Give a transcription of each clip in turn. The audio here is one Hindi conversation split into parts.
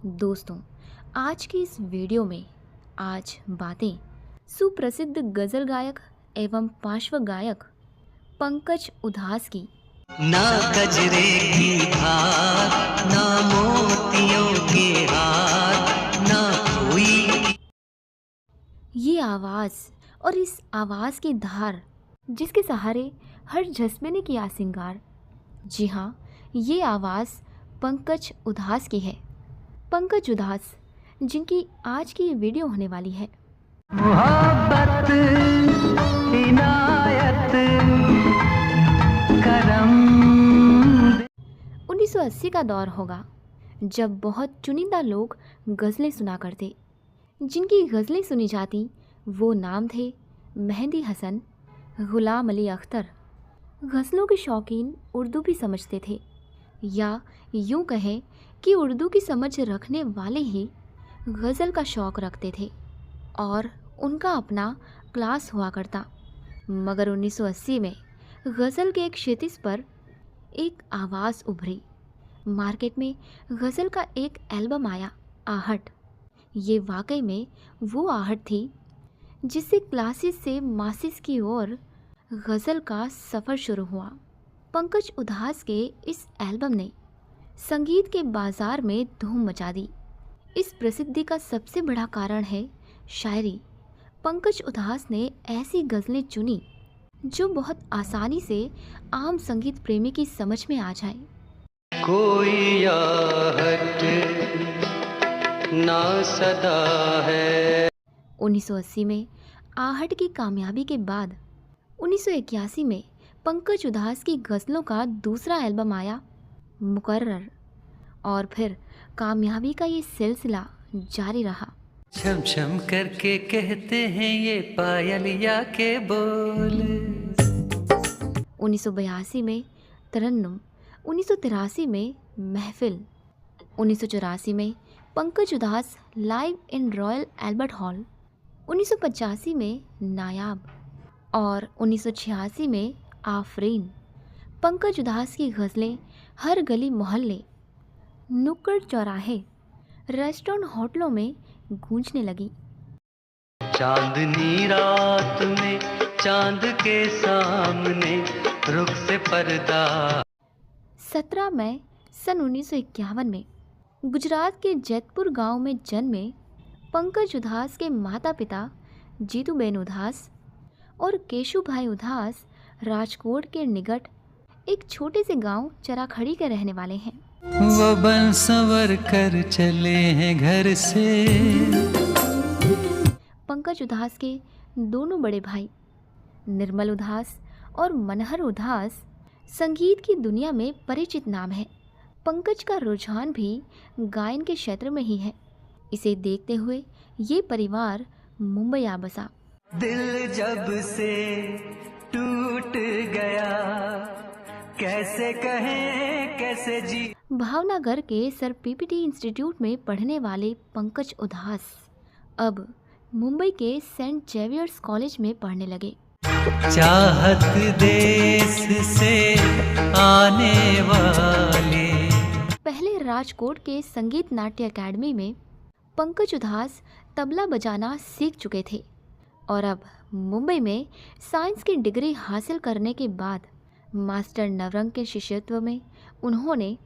दोस्तों, आज की इस वीडियो में आज बातें सुप्रसिद्ध गज़ल गायक एवं पार्श्व गायक पंकज उधास की। ना गजरे की धार, ना मोतियों के हार, ना कोई। ये आवाज़ और इस आवाज़ की धार जिसके सहारे हर जज्बे ने किया सिंगार। जी हाँ, ये आवाज़ पंकज उधास की है। पंकज उधास जिनकी आज की ये वीडियो होने वाली है। मोहब्बत, इनायत, करम। 1980 का दौर होगा जब बहुत चुनिंदा लोग गज़लें सुना करते। जिनकी गज़लें सुनी जाती वो नाम थे मेहंदी हसन, गुलाम अली अख्तर। गज़लों के शौकीन उर्दू भी समझते थे, या यूं कहें कि उर्दू की समझ रखने वाले ही गज़ल का शौक़ रखते थे और उनका अपना क्लास हुआ करता। मगर 1980 में गज़ल के एक क्षितिज पर एक आवाज़ उभरी। मार्केट में गज़ल का एक एल्बम आया, आहट। ये वाकई में वो आहट थी जिससे क्लासिस से मासिस की ओर गज़ल का सफ़र शुरू हुआ। पंकज उधास के इस एल्बम ने संगीत के बाज़ार में धूम मचा दी। इस प्रसिद्धि का सबसे बड़ा कारण है शायरी। पंकज उधास ने ऐसी गज़लें चुनी जो बहुत आसानी से आम संगीत प्रेमी की समझ में आ जाए। कोई आहट ना सदा है। 1980 में आहट की कामयाबी के बाद 1981 में पंकज उधास की गज़लों का दूसरा एल्बम आया, मुकर्रर। और फिर कामयाबी का ये सिलसिला जारी रहा। छम छम करके कहते हैं ये पायलिया के बोल। 1982 में तरन्नुम, 1983 में महफिल, 1984 में Pankaj Udhas live in royal Albert hall, 1985 में नायाब और 1986 में आफरीन। पंकज उधास की गज़लें हर गली मोहल्ले, नुक्कड़ चौराहे, रेस्टोरेंट, होटलों में गूंजने लगी। चांदनी रात में चांद के सामने रुख से पर्दा। 17 मई सन 1951 में गुजरात के जैतपुर गांव में जन्मे पंकज उधास के माता पिता जीतूबेन उधास और केशुभाई उधास राजकोट के निकट एक छोटे से गांव चराखड़ी के रहने वाले हैं। वो बन संवर कर चले हैं घर से। पंकज उधास के दोनों बड़े भाई निर्मल उधास और मनहर उधास संगीत की दुनिया में परिचित नाम है। पंकज का रुझान भी गायन के क्षेत्र में ही है। इसे देखते हुए ये परिवार मुंबई आ बसा। दिल जब से टूट गया, कैसे कहें कैसे जी। भावनगर के सर पीपीटी इंस्टीट्यूट में पढ़ने वाले पंकज उधास अब मुंबई के सेंट जेवियर्स कॉलेज में पढ़ने लगे। चाहत देश से आने वाले। पहले राजकोट के संगीत नाट्य एकेडमी में पंकज उधास तबला बजाना सीख चुके थे और अब मुंबई में साइंस की डिग्री हासिल करने के बाद मास्टर नवरंग के शिष्यत्व में उन्होंने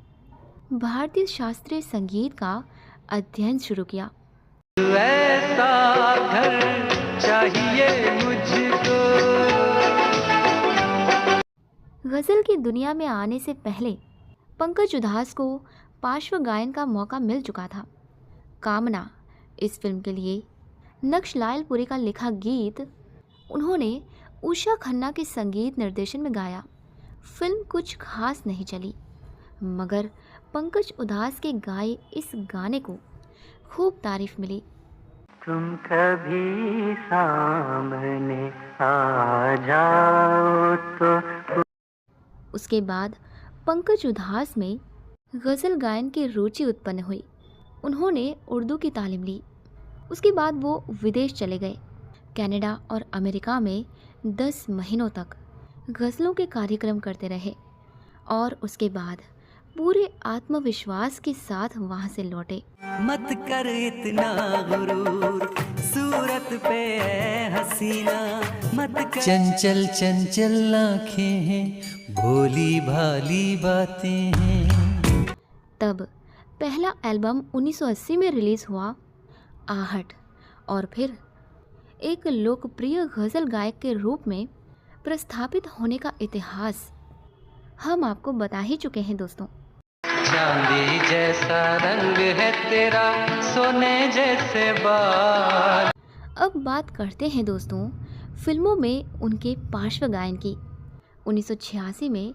भारतीय शास्त्रीय संगीत का अध्ययन शुरू किया। ऐसा घर चाहिए मुझको। गज़ल की दुनिया में आने से पहले पंकज उधास को पार्श्व गायन का मौका मिल चुका था। कामना इस फिल्म के लिए नक्श लायलपुरी का लिखा गीत उन्होंने उषा खन्ना के संगीत निर्देशन में गाया। फिल्म कुछ खास नहीं चली, मगर पंकज उधास के गाए इस गाने को खूब तारीफ मिली। तुम कभी सामने आ जाओ तो। उसके बाद पंकज उधास में गज़ल गायन की रुचि उत्पन्न हुई। उन्होंने उर्दू की तालीम ली। उसके बाद वो विदेश चले गए। कनाडा और अमेरिका में 10 महीनों तक गज़लों के कार्यक्रम करते रहे और उसके बाद पूरे आत्मविश्वास के साथ वहां से लौटे। मत कर इतना गुरूर, सूरत पे है हसीना, मत कर। चंचल चंचल आँखें हैं, भोली भाली बातें हैं। तब पहला एल्बम 1980 में रिलीज हुआ, आहट, और फिर एक लोकप्रिय गज़ल गायक के रूप में प्रस्थापित होने का इतिहास हम आपको बता ही चुके हैं दोस्तों। चांदी जैसा रंग है तेरा, सोने जैसे बाल। अब बात करते हैं दोस्तों फिल्मों में उनके पार्श्व गायन की। 1986 में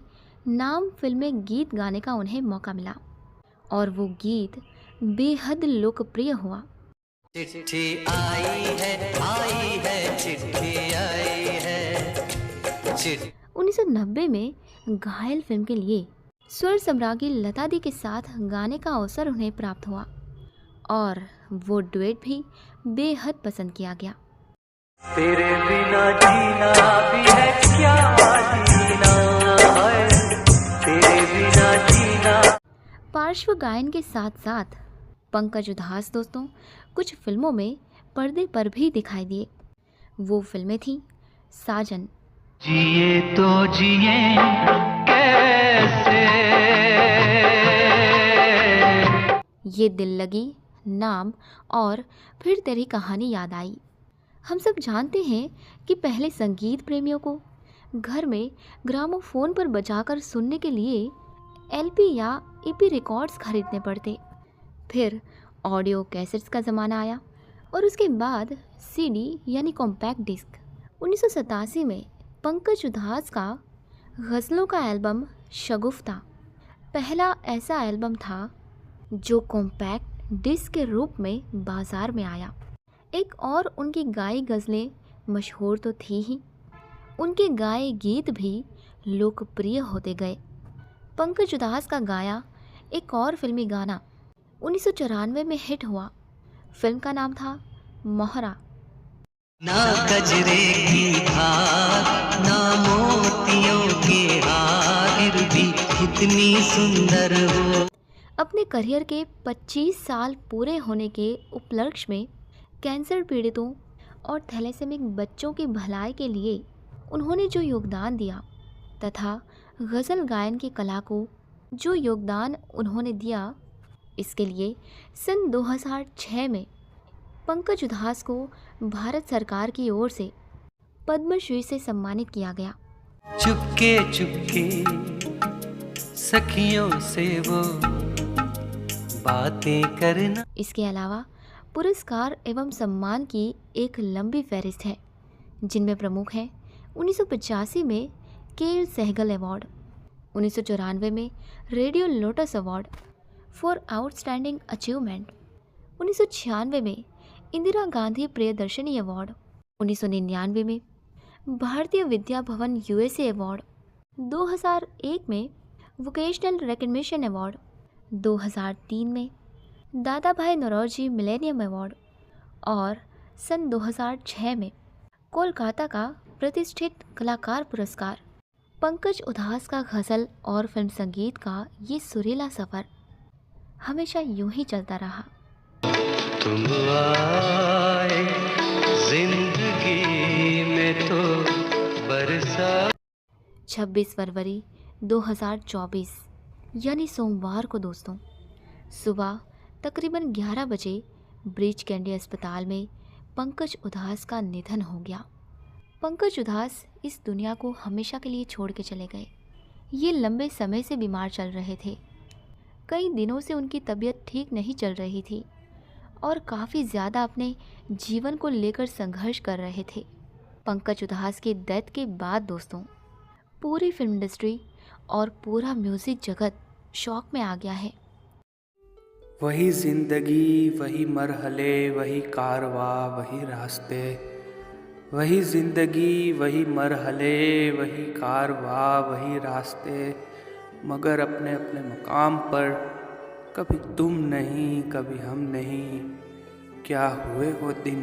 नाम फिल्म में गीत गाने का उन्हें मौका मिला और वो गीत बेहद लोकप्रिय हुआ। चिट्ठी आई है चिट्ठी आई है। 1990 में घायल फिल्म के लिए स्वर सम्राज्ञी लता दी के साथ गाने का अवसर उन्हें प्राप्त हुआ और वो डुएट भी बेहद पसंद किया गया। तेरे बिना जीना भी है क्या जीना है, तेरे बिना जीना। पार्श्व गायन के साथ साथ पंकज उधास दोस्तों कुछ फिल्मों में पर्दे पर भी दिखाई दिए। वो फिल्में थीं साजन, जिए तो जिए कैसे, ये दिल लगी, नाम और फिर तेरी कहानी याद आई। हम सब जानते हैं कि पहले संगीत प्रेमियों को घर में ग्रामोफोन पर बजाकर सुनने के लिए एलपी या ईपी रिकॉर्ड्स खरीदने पड़ते। फिर ऑडियो कैसेट्स का ज़माना आया और उसके बाद सीडी यानी कॉम्पैक्ट डिस्क। 1987 में पंकज उधास का गज़लों का एल्बम शगुफ्ता पहला ऐसा एल्बम था जो कॉम्पैक्ट डिस्क के रूप में बाज़ार में आया। एक और उनकी गाई गज़लें मशहूर तो थी ही, उनके गाए गीत भी लोकप्रिय होते गए। पंकज उधास का गाया एक और फिल्मी गाना 1994 में हिट हुआ। फिल्म का नाम था मोहरा। ना कजरे की धार, ना मोतियों के हार, फिर भी कितनी सुंदर हो। अपने करियर के 25 साल पूरे होने के उपलक्ष्य में कैंसर पीड़ितों और थैलेसेमिक बच्चों की भलाई के लिए उन्होंने जो योगदान दिया तथा गज़ल गायन की कला को जो योगदान उन्होंने दिया, इसके लिए सन 2006 में पंकज उधास को भारत सरकार की ओर से पद्मश्री से सम्मानित किया गया। चुपके चुपके सखियों से वो बातें करना। इसके अलावा पुरस्कार एवं सम्मान की एक लंबी फहरिस्त है, जिनमें प्रमुख हैं 1985 में केएल सहगल अवार्ड, 1994 में radio lotus award for outstanding achievement, 1996 में इंदिरा गांधी प्रियदर्शनी अवार्ड, 1999 में भारतीय विद्या भवन यूएसए अवार्ड, 2001 में वोकेशनल रिकग्निशन अवार्ड, 2003 में दादा भाई नौरोजी मिलेनियम अवार्ड और सन 2006 में कोलकाता का प्रतिष्ठित कलाकार पुरस्कार। पंकज उधास का गज़ल और फिल्म संगीत का ये सुरीला सफ़र हमेशा यूं ही चलता रहा। तुम आए जिंदगी में तो बरसा। 26 फरवरी 2024 यानी सोमवार को दोस्तों सुबह तकरीबन 11 बजे ब्रीच कैंडी अस्पताल में पंकज उधास का निधन हो गया। पंकज उधास इस दुनिया को हमेशा के लिए छोड़ के चले गए। ये लंबे समय से बीमार चल रहे थे। कई दिनों से उनकी तबीयत ठीक नहीं चल रही थी और काफ़ी ज़्यादा अपने जीवन को लेकर संघर्ष कर रहे थे। पंकज उधास के डेथ के बाद दोस्तों पूरी फिल्म इंडस्ट्री और पूरा म्यूज़िक जगत शॉक में आ गया है। वही जिंदगी, वही मरहले, वही कारवा, वही रास्ते। वही जिंदगी, वही मरहले, वही कारवा, वही रास्ते, मगर अपने अपने मकाम पर कभी तुम नहीं, कभी हम नहीं, क्या हुए वो दिन।